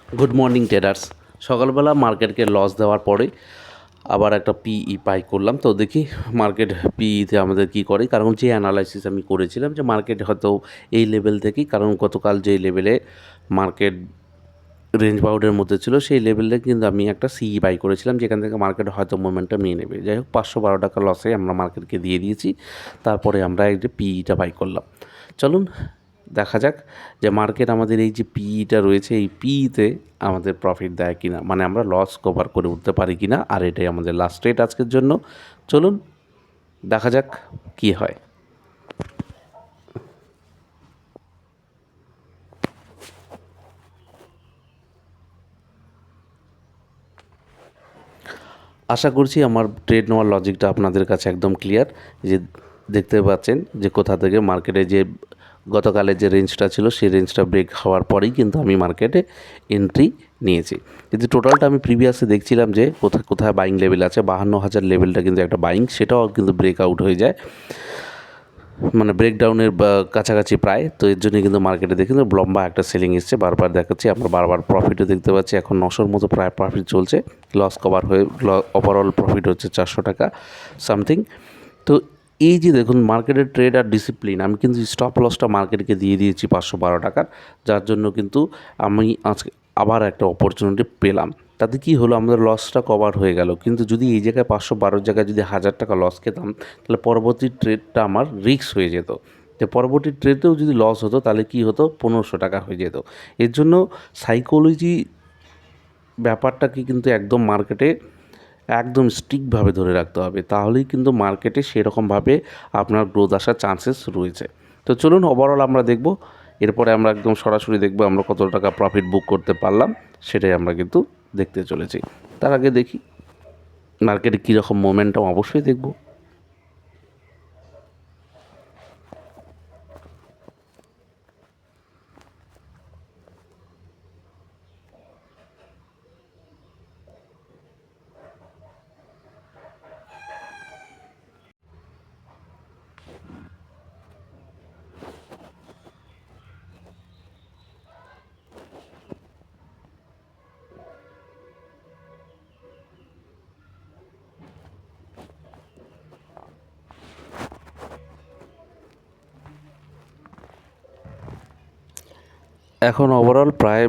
Good morning traders. সকালবেলা মার্কেটকে loss দেওয়ার পরে আবার একটা পিই বাই করলাম। তো দেখি মার্কেট পিইতে আমাদের কী করে, কারণ যে অ্যানালাইসিস আমি করেছিলাম যে মার্কেট হয়তো এই লেভেল থেকেই, কারণ গতকাল যে লেভেলে মার্কেট রেঞ্জ বাউন্ডের মধ্যে ছিল সেই লেভেলে কিন্তু আমি একটা সিই বাই করেছিলাম, যেখান থেকে মার্কেট হয়তো মোমেন্টাম নিয়ে নেবে। যাই হোক, 512 টাকা লসে আমরা মার্কেটকে দিয়ে দিয়েছি। তারপরে আমরা এই যে পিইটা বাই করলাম। চলুন দেখা যাক যে মার্কেট আমাদের এই যে পিইটা রয়েছে, এই পিইতে আমাদের প্রফিট দেয় কিনা, মানে আমরা লস কভার করে উঠতে পারি কিনা। আর এটাই আমাদের লাস্ট রেট আজকের জন্য। চলুন দেখা যাক কি হয়। আশা করছি আমার ট্রেড নেওয়ার লজিকটা আপনাদের কাছে একদম ক্লিয়ার। যে দেখতে পাচ্ছেন যে কোথা থেকে মার্কেটে যে গতকালের যে রেঞ্জটা ছিল সেই রেঞ্জটা ব্রেক হওয়ার পরেই কিন্তু আমি মার্কেটে এন্ট্রি নিয়েছি। কিন্তু টোটালটা আমি প্রিভিয়াসে দেখছিলাম যে কোথায় কোথায় বাইং লেভেল আছে। 52,000 লেভেলটা কিন্তু একটা বাইং, সেটাও কিন্তু ব্রেক আউট হয়ে যায়, মানে ব্রেকডাউনের কাছাকাছি প্রায়। তো এর জন্য কিন্তু মার্কেটে দেখে লম্বা একটা সেলিং এসছে, বারবার দেখাচ্ছি। আমরা বারবার প্রফিটও দেখতে পাচ্ছি। এখন 900-র মতো প্রায় প্রফিট চলছে, লস কভার হয়ে ওভারঅল প্রফিট হচ্ছে 400 টাকা সামথিং। তো এই যে দেখুন মার্কেটের ট্রেড আর ডিসিপ্লিন, আমি কিন্তু স্টপ লসটা মার্কেটকে দিয়ে দিয়েছি 512 টাকার, যার জন্য কিন্তু আমি আজকে আবার একটা অপরচুনিটি পেলাম। তাতে কি হলো, আমাদের লসটা কভার হয়ে গেল। কিন্তু যদি এই জায়গায় 512 জায়গায় যদি 1000 টাকা লস খেতাম, তাহলে পরবর্তী ট্রেডটা আমার রিস্ক হয়ে যেত। তো পরবর্তী ট্রেডেও যদি লস হতো তাহলে কি হতো, 1500 টাকা হয়ে যেত। এর জন্য সাইকোলজি ব্যাপারটাকে কিন্তু একদম মার্কেটে একদম স্ট্রিক্টভাবে ধরে রাখতে হবে, তাহলেই কিন্তু মার্কেটে সেরকমভাবে আপনার গ্রোথ আসার চান্সেস রয়েছে। তো চলুন ওভারঅল আমরা দেখব, এরপরে আমরা একদম সরাসরি দেখব আমরা কত টাকা প্রফিট বুক করতে পারলাম, সেটাই আমরা কিন্তু দেখতে চলেছি। তার আগে দেখি মার্কেটে কীরকম মোমেন্টাম, অবশ্যই দেখব। এখন ওভারঅল প্রায়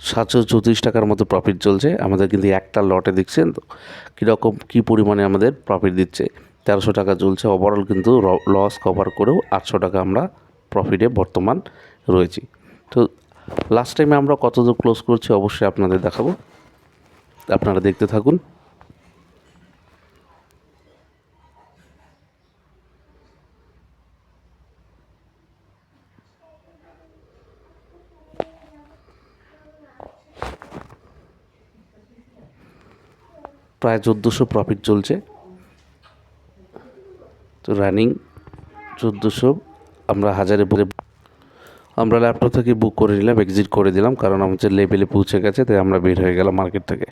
734 টাকার মতো প্রফিট চলছে আমাদের। কিন্তু একটা লটে দেখছেন তো কীরকম কী পরিমাণে আমাদের প্রফিট দিচ্ছে, 1300 টাকা চলছে ওভারঅল। কিন্তু লস কভার করেও 800 টাকা আমরা প্রফিটে বর্তমান রয়েছি। তো লাস্ট টাইমে আমরা কত দূর ক্লোজ করছি অবশ্যই আপনাদের দেখাবো, আপনারা দেখতে থাকুন। প্রায় 1400 প্রফিট চলছে। তো রানিং 1400 আমরা 1000-এ আমরা ল্যাপটপ থেকে বুক করে নিলাম, এক্সিট করে দিলাম, কারণ আমাদের লেভেলে পৌঁছে গেছে, তাই আমরা বের হয়ে গেলাম মার্কেট থেকে।